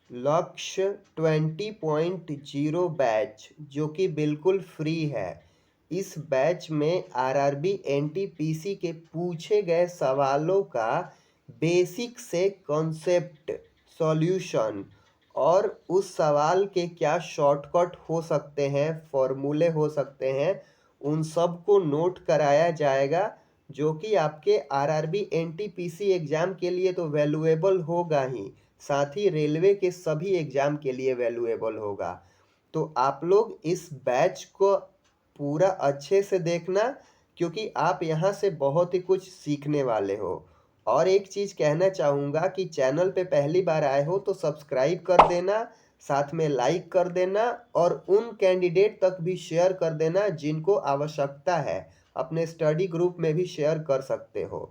लक्ष्य 20.0 बैच जो कि बिल्कुल फ्री है। इस बैच में आरआरबी एनटीपीसी के पूछे गए सवालों का बेसिक से कॉन्सेप्ट सॉल्यूशन और उस सवाल के क्या शॉर्टकट हो सकते हैं, फॉर्मूले हो सकते हैं, उन सब को नोट कराया जाएगा, जो कि आपके आरआरबी एनटीपीसी एग्ज़ाम के लिए तो वैल्यूएबल होगा ही, साथ ही रेलवे के सभी एग्ज़ाम के लिए वैल्यूएबल होगा। तो आप लोग इस बैच को पूरा अच्छे से देखना, क्योंकि आप यहाँ से बहुत ही कुछ सीखने वाले हो। और एक चीज़ कहना चाहूँगा कि चैनल पे पहली बार आए हो तो सब्सक्राइब कर देना, साथ में लाइक कर देना और उन कैंडिडेट तक भी शेयर कर देना जिनको आवश्यकता है। अपने स्टडी ग्रुप में भी शेयर कर सकते हो।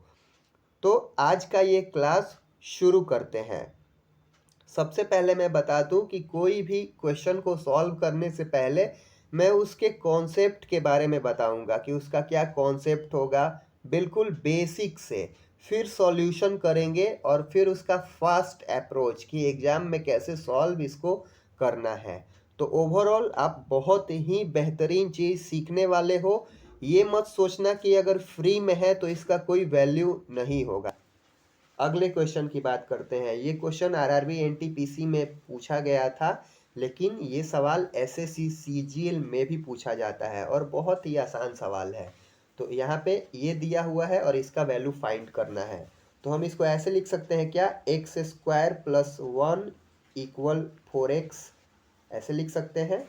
तो आज का ये क्लास शुरू करते हैं। सबसे पहले मैं बता दूं कि कोई भी क्वेश्चन को सॉल्व करने से पहले मैं उसके कॉन्सेप्ट के बारे में बताऊंगा कि उसका क्या कॉन्सेप्ट होगा, बिल्कुल बेसिक से। फिर सॉल्यूशन करेंगे और फिर उसका फास्ट अप्रोच कि एग्ज़ाम में कैसे सॉल्व इसको करना है। तो ओवरऑल आप बहुत ही बेहतरीन चीज़ सीखने वाले हो। ये मत सोचना कि अगर फ्री में है तो इसका कोई वैल्यू नहीं होगा। अगले क्वेश्चन की बात करते हैं। ये क्वेश्चन आरआरबी एनटीपीसी में पूछा गया था, लेकिन ये सवाल एसएससी सीजीएल में भी पूछा जाता है और बहुत ही आसान सवाल है। तो यहाँ पे ये दिया हुआ है और इसका वैल्यू फाइंड करना है। तो हम इसको ऐसे लिख सकते हैं क्या, x square plus 1 equal 4x, ऐसे लिख सकते हैं।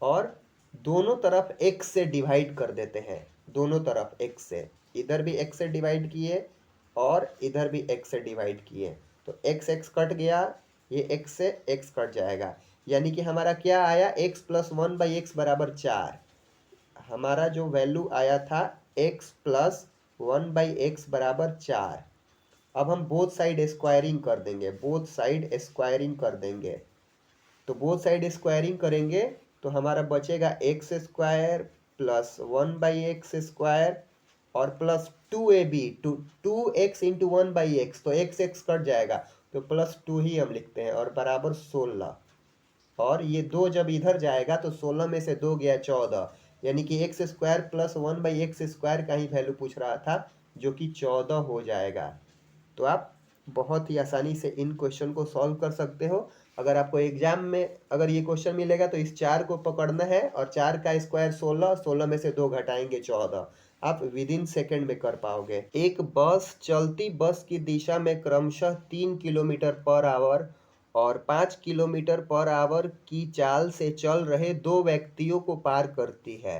और दोनों तरफ x से डिवाइड कर देते हैं, दोनों तरफ x से, इधर भी x से डिवाइड किए और इधर भी x से डिवाइड किए, तो x x कट गया, ये x से x कट जाएगा, यानी कि हमारा क्या आया, x प्लस 1/x बराबर 4। हमारा जो वैल्यू आया था x प्लस 1/x बराबर 4। अब हम बोथ साइड स्क्वायरिंग कर देंगे, बोथ साइड स्क्वायरिंग कर देंगे। तो बोथ साइड स्क्वायरिंग करेंगे तो हमारा बचेगा x square plus 1/x square और प्लस 2ab, 2x इंटू 1/x, तो x x कट जाएगा तो +2 ही हम लिखते हैं और बराबर 16। और ये 2 जब इधर जाएगा तो 16 में से 2 गया 14, यानी कि x square plus 1/x square का ही वैल्यू पूछ रहा था, जो कि 14 हो जाएगा। तो आप बहुत ही आसानी से इन क्वेश्चन को सॉल्व कर सकते हो। अगर आपको एग्जाम में अगर ये क्वेश्चन मिलेगा तो इस 4 को पकड़ना है और 4 का स्क्वायर 16, 16 में से 2 घटाएंगे 14। आप विद इन सेकेंड में कर पाओगे। एक बस चलती बस की दिशा में क्रमशः 3 किलोमीटर पर आवर और 5 किलोमीटर पर आवर की चाल से चल रहे दो व्यक्तियों को पार करती है।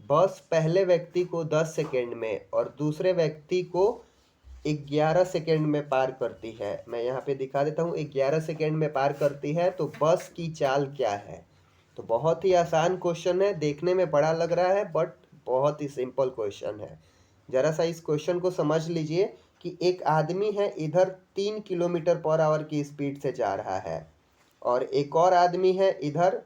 बस पहले व्यक्ति को 10 सेकेंड में और दूसरे व्यक्ति को 11 सेकेंड में पार करती है। मैं यहाँ पे दिखा देता हूँ, 11 सेकेंड में पार करती है, तो बस की चाल क्या है। तो बहुत ही आसान क्वेश्चन है, देखने में बड़ा लग रहा है बट बहुत ही सिंपल क्वेश्चन है। जरा सा इस क्वेश्चन को समझ लीजिए कि एक आदमी है इधर 3 किलोमीटर पर आवर की स्पीड से जा रहा है और एक और आदमी है इधर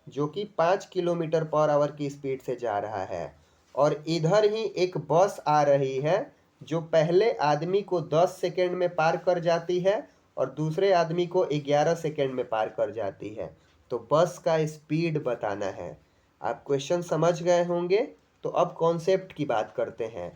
जो कि 5 किलोमीटर पर आवर की स्पीड से जा रहा है, और इधर ही एक बस आ रही है जो पहले आदमी को 10 सेकेंड में पार कर जाती है और दूसरे आदमी को 11 सेकेंड में पार कर जाती है। तो बस का स्पीड बताना है। आप क्वेश्चन समझ गए होंगे। तो अब कॉन्सेप्ट की बात करते हैं।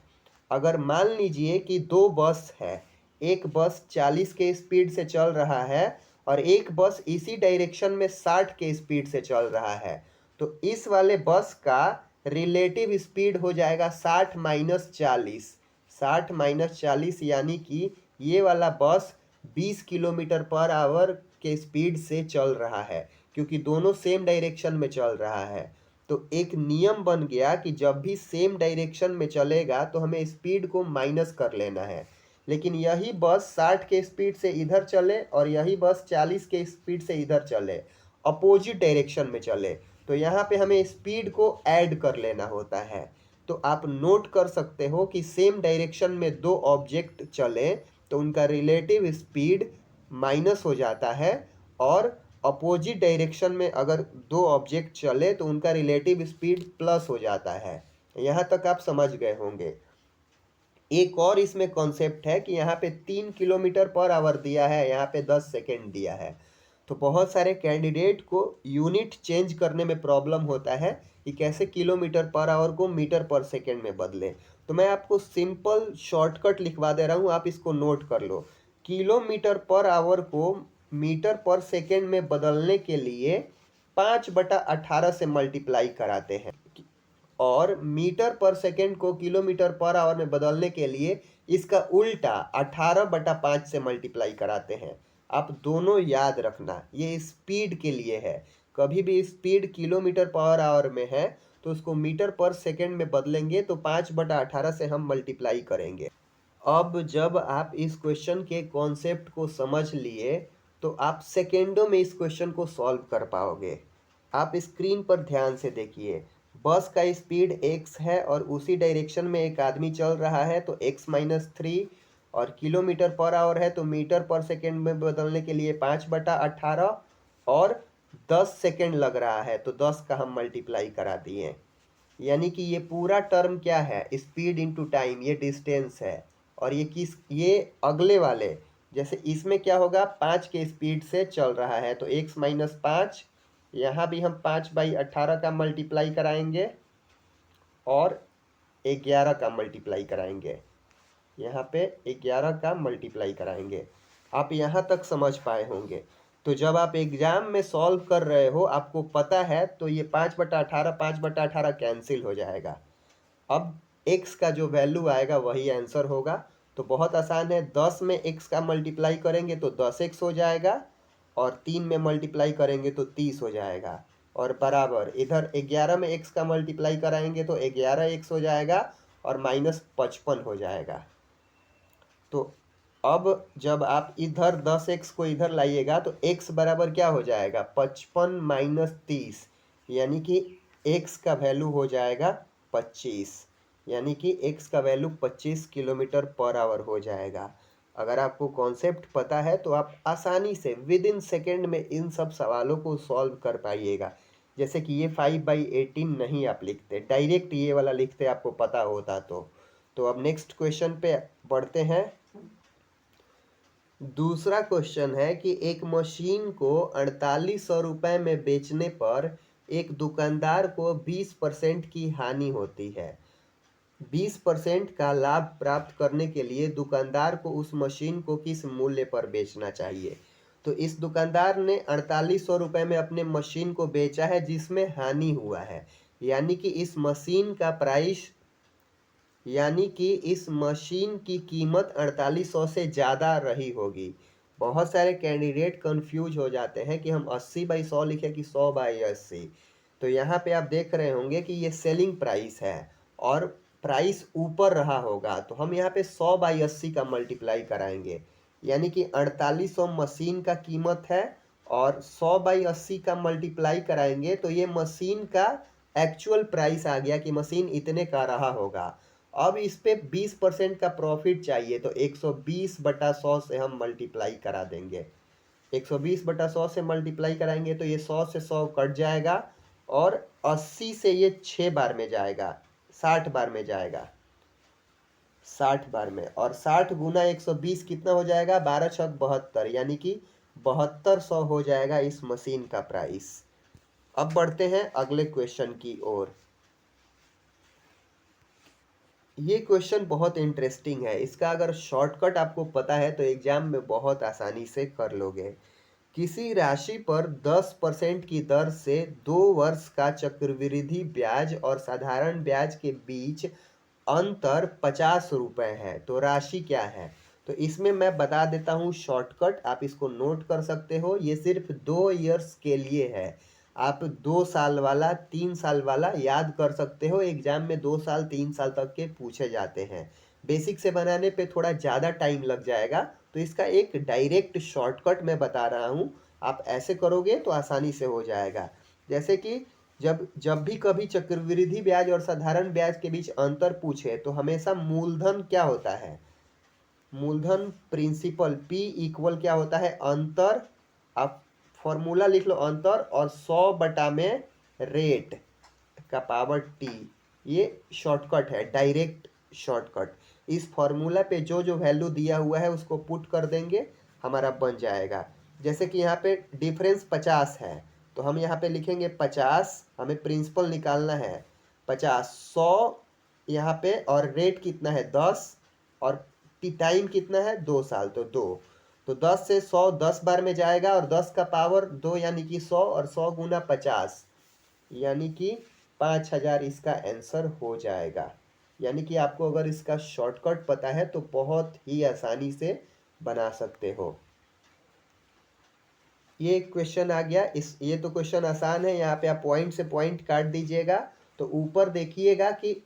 अगर मान लीजिए कि दो बस है, एक बस 40 के स्पीड से चल रहा है और एक बस इसी डायरेक्शन में 60 के स्पीड से चल रहा है, तो इस वाले बस का रिलेटिव स्पीड हो जाएगा 60 माइनस 40। 60 माइनस 40 यानी कि ये वाला बस 20 किलोमीटर पर आवर के स्पीड से चल रहा है, क्योंकि दोनों सेम डायरेक्शन में चल रहा है। तो एक नियम बन गया कि जब भी सेम डायरेक्शन में चलेगा तो हमें स्पीड को माइनस कर लेना है। लेकिन यही बस 60 के स्पीड से इधर चले और यही बस 40 के स्पीड से इधर चले, अपोजिट डायरेक्शन में चले, तो यहाँ पे हमें स्पीड को ऐड कर लेना होता है। तो आप नोट कर सकते हो कि सेम डायरेक्शन में दो ऑब्जेक्ट चले तो उनका रिलेटिव स्पीड माइनस हो जाता है, और अपोजिट डायरेक्शन में अगर दो ऑब्जेक्ट चले तो उनका रिलेटिव स्पीड प्लस हो जाता है। यहाँ तक आप समझ गए होंगे। एक और इसमें कॉन्सेप्ट है कि यहाँ पे 3 किलोमीटर पर आवर दिया है, यहाँ पे 10 सेकेंड दिया है। तो बहुत सारे कैंडिडेट को यूनिट चेंज करने में प्रॉब्लम होता है कि कैसे किलोमीटर पर आवर को मीटर पर सेकेंड में बदलें। तो मैं आपको सिंपल शॉर्टकट लिखवा दे रहा हूँ, आप इसको नोट कर लो। किलोमीटर पर आवर को मीटर पर सेकेंड में बदलने के लिए 5/18 से मल्टीप्लाई कराते हैं, और मीटर पर सेकेंड को किलोमीटर पर आवर में बदलने के लिए इसका उल्टा 18/5 से मल्टीप्लाई कराते हैं। आप दोनों याद रखना, ये स्पीड के लिए है। कभी भी स्पीड किलोमीटर पर आवर में है तो उसको मीटर पर सेकेंड में बदलेंगे तो 5/18 से हम मल्टीप्लाई करेंगे। अब जब आप इस क्वेश्चन के कॉन्सेप्ट को समझ लिए तो आप सेकेंडों में इस क्वेश्चन को सॉल्व कर पाओगे। आप स्क्रीन पर ध्यान से देखिए, बस का स्पीड x है और उसी डायरेक्शन में एक आदमी चल रहा है तो x-3, और किलोमीटर पर आवर है तो मीटर पर सेकेंड में बदलने के लिए 5/18, और 10 सेकेंड लग रहा है तो 10 का हम मल्टीप्लाई करा दिए। यानी कि ये पूरा टर्म क्या है, स्पीड इनटू टाइम, ये डिस्टेंस है। और ये अगले वाले, जैसे इसमें क्या होगा, 5 के स्पीड से चल रहा है तो x-5, यहाँ भी हम 5/18 का मल्टीप्लाई कराएंगे और 11 का मल्टीप्लाई कराएंगे, यहाँ पे 11 का मल्टीप्लाई कराएंगे। आप यहाँ तक समझ पाए होंगे। तो जब आप एग्जाम में सॉल्व कर रहे हो, आपको पता है, तो ये 5/18 कैंसिल हो जाएगा। अब x का जो वैल्यू आएगा वही आंसर होगा। तो बहुत आसान है, 10 में x का मल्टीप्लाई करेंगे तो 10x हो जाएगा, और 3 में मल्टीप्लाई करेंगे तो 30 हो जाएगा, और बराबर इधर 11 में x का मल्टीप्लाई कराएंगे तो 11x हो जाएगा, और -55 हो जाएगा। तो अब जब आप इधर 10x को इधर लाइएगा तो x बराबर क्या हो जाएगा, 55 - 30, यानी कि x का वैल्यू हो जाएगा 25, यानी कि x का वैल्यू 25 किलोमीटर पर आवर हो जाएगा। अगर आपको कॉन्सेप्ट पता है तो आप आसानी से विद इन सेकेंड में इन सब सवालों को सॉल्व कर पाइएगा। जैसे कि ये 5/18 नहीं आप लिखते, डायरेक्ट ये वाला लिखते आपको पता होता तो अब नेक्स्ट क्वेश्चन पे बढ़ते हैं। दूसरा क्वेश्चन है कि एक मशीन को 4800 रुपये में बेचने पर एक दुकानदार को 20% की हानि होती है। 20% का लाभ प्राप्त करने के लिए दुकानदार को उस मशीन को किस मूल्य पर बेचना चाहिए। तो इस दुकानदार ने 4800 रुपये में अपने मशीन को बेचा है जिसमें हानि हुआ है, यानी कि इस मशीन की कीमत 4800 से ज़्यादा रही होगी। बहुत सारे कैंडिडेट कंफ्यूज हो जाते हैं कि हम 80/100 लिखें कि 100/80। तो यहाँ पे आप देख रहे होंगे कि ये सेलिंग प्राइस है और प्राइस ऊपर रहा होगा, तो हम यहाँ पे 100/80 का मल्टीप्लाई कराएंगे, यानी कि 4800 मशीन का कीमत है और 100/80 का मल्टीप्लाई कराएंगे तो ये मशीन का एक्चुअल प्राइस आ गया कि मशीन इतने का रहा होगा। अब इस पे 20% का प्रॉफिट चाहिए तो 120/100 से हम मल्टीप्लाई करा देंगे। 120/100 से मल्टीप्लाई कराएंगे तो ये 100 से 100 कट जाएगा, और 80 से ये 6 बार में जाएगा, 60 बार में जाएगा, 60 बार में, और 60 गुना 120 कितना हो जाएगा, 12×6 72, यानी कि 7200 हो जाएगा इस मशीन का प्राइस। अब बढ़ते हैं अगले क्वेश्चन की ओर। ये क्वेश्चन बहुत इंटरेस्टिंग है, इसका अगर शॉर्टकट आपको पता है तो एग्जाम में बहुत आसानी से कर लोगे। किसी राशि पर 10% की दर से 2 वर्ष का चक्रवृद्धि ब्याज और साधारण ब्याज के बीच अंतर 50 रुपये है, तो राशि क्या है। तो इसमें मैं बता देता हूँ शॉर्टकट, आप इसको नोट कर सकते हो। ये सिर्फ 2 ईयर्स के लिए है, आप 2 साल वाला 3 साल वाला याद कर सकते हो। एग्जाम में 2 साल 3 साल तक के पूछे जाते हैं। बेसिक से बनाने पे थोड़ा ज़्यादा टाइम लग जाएगा, तो इसका एक डायरेक्ट शॉर्टकट मैं बता रहा हूँ। आप ऐसे करोगे तो आसानी से हो जाएगा। जैसे कि जब भी कभी चक्रवृद्धि ब्याज और साधारण ब्याज के बीच अंतर पूछे तो हमेशा मूलधन क्या होता है, मूलधन प्रिंसिपल P इक्वल क्या होता है, अंतर। आप फॉर्मूला लिख लो, अंतर और 100 में रेट का पावर T। ये शॉर्टकट है, डायरेक्ट शॉर्टकट। इस फॉर्मूला पे जो जो वैल्यू दिया हुआ है उसको पुट कर देंगे, हमारा बन जाएगा। जैसे कि यहाँ पे डिफरेंस 50 है, तो हम यहाँ पे लिखेंगे 50, हमें प्रिंसिपल निकालना है 50, 100 यहाँ पे, और रेट कितना है 10, और टाइम कितना है 2 साल, तो 2। तो 10 से 100 10 बार में जाएगा, और 10 का पावर 2 यानी कि 100, और 100 गुना 50 यानी कि 5000 इसका आंसर हो जाएगा। यानी कि आपको अगर इसका शॉर्टकट पता है तो बहुत ही आसानी से बना सकते हो। ये क्वेश्चन आ गया, ये तो क्वेश्चन आसान है। यहाँ पे आप पॉइंट से पॉइंट काट दीजिएगा, तो ऊपर देखिएगा कि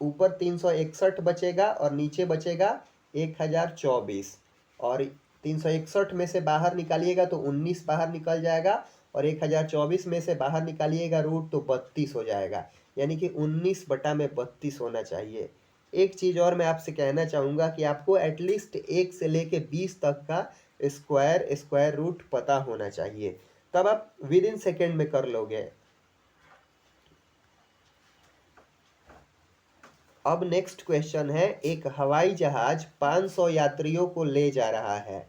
ऊपर 361 बचेगा और नीचे बचेगा 1024, और 361 में से बाहर निकालिएगा तो 19 बाहर निकल जाएगा, और 1024 में से बाहर निकालिएगा रूट तो 32 हो जाएगा। यानी कि 19/32 होना चाहिए। एक चीज़ और मैं आपसे कहना चाहूँगा कि आपको एटलीस्ट 1 से लेके 20 तक का स्क्वायर रूट पता होना चाहिए, तब आप विद इन सेकेंड में कर लोगे। अब नेक्स्ट क्वेश्चन है, एक हवाई जहाज 500 यात्रियों को ले जा रहा है,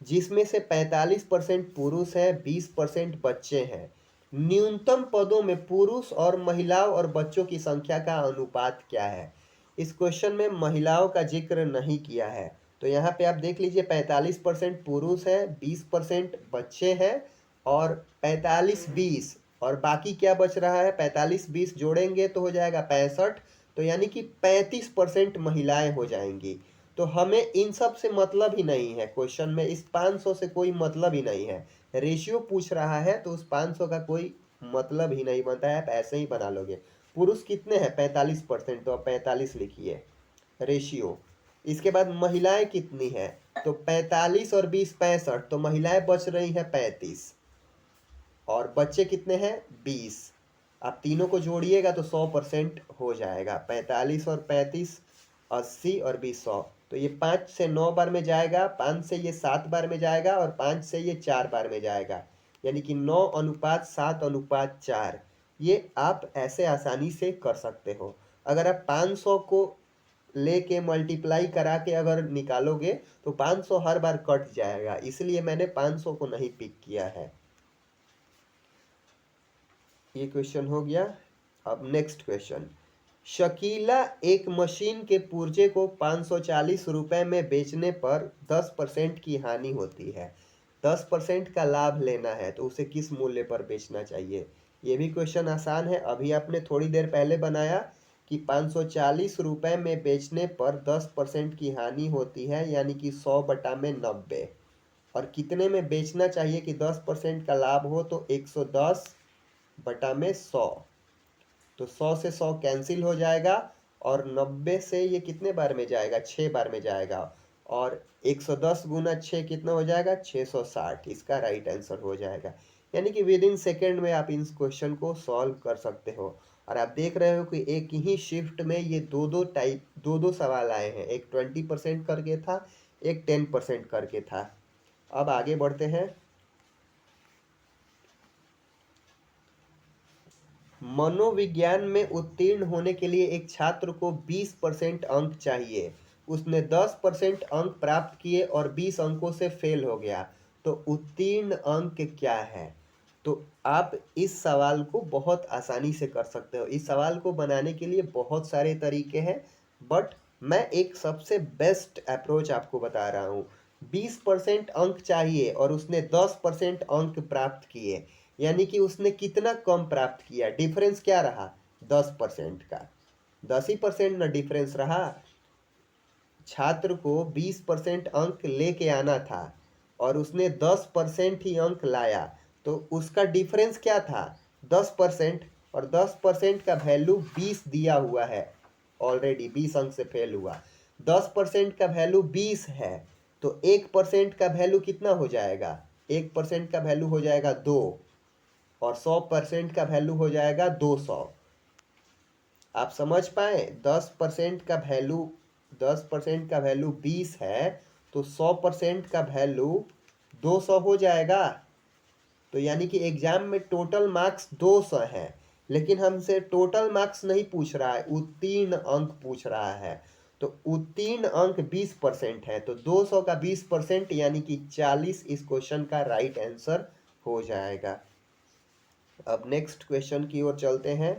जिसमें से 45% पुरुष है, 20% बच्चे हैं। न्यूनतम पदों में पुरुष और महिलाओं और बच्चों की संख्या का अनुपात क्या है? इस क्वेश्चन में महिलाओं का जिक्र नहीं किया है, तो यहाँ पे आप देख लीजिए 45% पुरुष है, 20% बच्चे हैं, और 45-20, और बाकी क्या बच रहा है, 45-20 जोड़ेंगे तो हो जाएगा 65, तो यानी कि 35% महिलाएं हो जाएंगी। तो हमें इन सब से मतलब ही नहीं है, क्वेश्चन में इस 500 से कोई मतलब ही नहीं है। रेशियो पूछ रहा है तो उस 500 का कोई मतलब ही नहीं बनता है, आप ऐसे ही बना लोगे। पुरुष कितने हैं 45%, तो आप 45 लिखिए रेशियो। इसके बाद महिलाएं कितनी है, तो 45 और 20 65, तो महिलाएं बच रही हैं 35, और बच्चे कितने हैं 20। आप तीनों को जोड़िएगा तो 100% हो जाएगा। 45 और 35 80, और 20 100। तो ये 5 से 9 बार में जाएगा, 5 से ये 7 बार में जाएगा, और 5 से ये 4 बार में जाएगा, यानी कि 9:7:4। ये आप ऐसे आसानी से कर सकते हो। अगर आप 500 को लेके मल्टीप्लाई करा के अगर निकालोगे तो 500 हर बार कट जाएगा, इसलिए मैंने 500 को नहीं पिक किया है। ये क्वेश्चन हो गया। अब नेक्स्ट क्वेश्चन, शकीला एक मशीन के पुर्जे को 540 रुपए में बेचने पर 10% की हानि होती है, 10% का लाभ लेना है, तो उसे किस मूल्य पर बेचना चाहिए? ये भी क्वेश्चन आसान है, अभी आपने थोड़ी देर पहले बनाया कि 540 रुपए में बेचने पर 10% की हानि होती है, यानी कि 100/90, और कितने में बेचना चाहिए कि 10% का लाभ हो, तो 110/100। तो 100 से 100 कैंसिल हो जाएगा, और 90 से ये कितने बार में जाएगा 6 बार में जाएगा, और 110 गुना 6 कितना हो जाएगा 660, इसका राइट आंसर हो जाएगा। यानी कि विद इन सेकेंड में आप इस क्वेश्चन को सॉल्व कर सकते हो। और आप देख रहे हो कि एक ही शिफ्ट में ये दो सवाल आए हैं, एक 20% करके था, एक 10% करके था। अब आगे बढ़ते हैं। मनोविज्ञान में उत्तीर्ण होने के लिए एक छात्र को 20% अंक चाहिए, उसने 10% अंक प्राप्त किए और 20 अंकों से फेल हो गया, तो उत्तीर्ण अंक क्या है? तो आप इस सवाल को बहुत आसानी से कर सकते हो। इस सवाल को बनाने के लिए बहुत सारे तरीके हैं, बट मैं एक सबसे बेस्ट अप्रोच आपको बता रहा हूँ। 20% अंक चाहिए और उसने 10% अंक प्राप्त किए, यानी कि उसने कितना कम प्राप्त किया, डिफरेंस क्या रहा 10% का, 10% ना डिफरेंस रहा। छात्र को 20% अंक लेके आना था और उसने 10% ही अंक लाया, तो उसका डिफरेंस क्या था 10%, और 10% का वैल्यू 20 दिया हुआ है, ऑलरेडी 20 अंक से फेल हुआ। 10% का वैल्यू 20 है, तो 1% का वैल्यू कितना हो जाएगा, 1% का वैल्यू हो जाएगा 2, और 100% का वैल्यू हो जाएगा 200। आप समझ पाए, 10% का वैल्यू 20 है, तो 100% का वैल्यू 200 हो जाएगा। तो यानी कि एग्जाम में टोटल मार्क्स 200 है, लेकिन हमसे टोटल मार्क्स नहीं पूछ रहा है, उत्तीर्ण अंक पूछ रहा है। तो उत्तीर्ण अंक 20% है, तो 200 का 20% यानी कि 40 इस क्वेश्चन का राइट आंसर हो जाएगा। अब नेक्स्ट क्वेश्चन की ओर चलते हैं।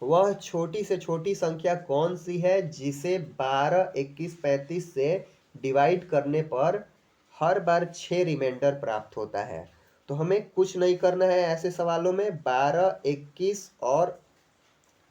वह छोटी से छोटी संख्या कौन सी है जिसे 12, 21, 35 से डिवाइड करने पर हर बार 6 रिमाइंडर प्राप्त होता है। तो हमें कुछ नहीं करना है ऐसे सवालों में, 12, 21 और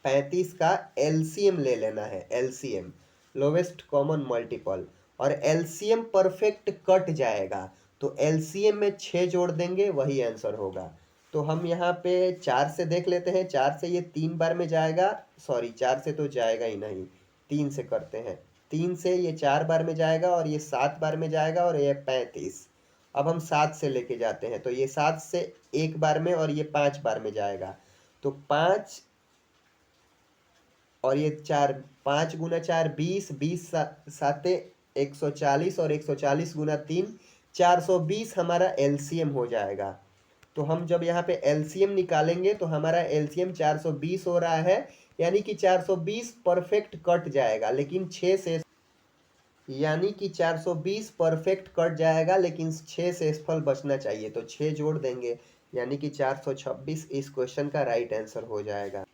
35 का एलसीएम ले लेना है। एलसीएम लोवेस्ट कॉमन मल्टीपल, और एलसीएम परफेक्ट कट जाएगा तो एलसीएम में 6 जोड़ देंगे, वही आंसर होगा। तो हम यहाँ पे 4 से देख लेते हैं, 4 से ये 3 बार में जाएगा, सॉरी 4 से तो जाएगा ही नहीं, 3 से करते हैं। 3 से ये 4 बार में जाएगा और ये 7 बार में जाएगा और ये 35। अब हम 7 से लेके जाते हैं, तो ये 7 से 1 बार में और ये 5 बार में जाएगा। तो 5 और ये 4, 5 गुना 4 20, 20 साते 140 और 140 गुना 3 420 हमारा एलसीएम हो जाएगा। तो हम जब यहाँ पे एलसीएम निकालेंगे तो हमारा एलसीएम 420 हो रहा है, यानी कि 420 परफेक्ट कट जाएगा, लेकिन 6 से, यानी कि 420 परफेक्ट कट जाएगा लेकिन 6 शेषफल बचना चाहिए, तो 6 जोड़ देंगे, यानी कि 426 इस क्वेश्चन का राइट आंसर हो जाएगा।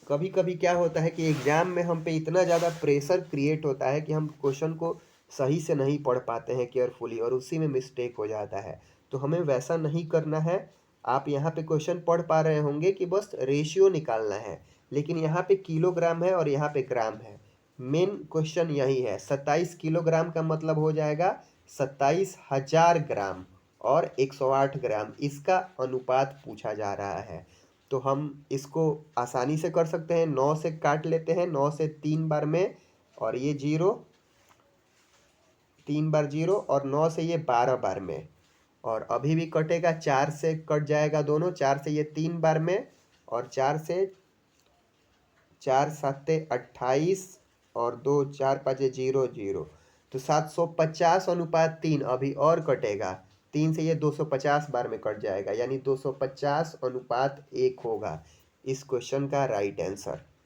कभी कभी क्या होता है कि एग्जाम में हम पे इतना ज़्यादा प्रेशर क्रिएट होता है कि हम क्वेश्चन को सही से नहीं पढ़ पाते हैं केयरफुली, और उसी में मिस्टेक हो जाता है। तो हमें वैसा नहीं करना है। आप यहाँ पे क्वेश्चन पढ़ पा रहे होंगे कि बस रेशियो निकालना है, लेकिन यहाँ पे किलोग्राम है और यहाँ पे ग्राम है। मेन क्वेश्चन यही है। 27 किलोग्राम का मतलब हो जाएगा 27,000 ग्राम, और 108 ग्राम इसका अनुपात पूछा जा रहा है। तो हम इसको आसानी से कर सकते हैं। 9 से काट लेते हैं, 9 से 3 बार में, और ये 0, 3 बार 0, और 9 से ये 12 बार में, और अभी भी कटेगा। 4 से कट जाएगा दोनों, 4 से ये 3 बार में, और 4 से 4 साते 28, और 2 4 5 0 0, तो 750 अनुपात 3 अभी और कटेगा। 3 से ये 250 बार में कट जाएगा, यानी 250 अनुपात 1 होगा इस क्वेश्चन का राइट आंसर।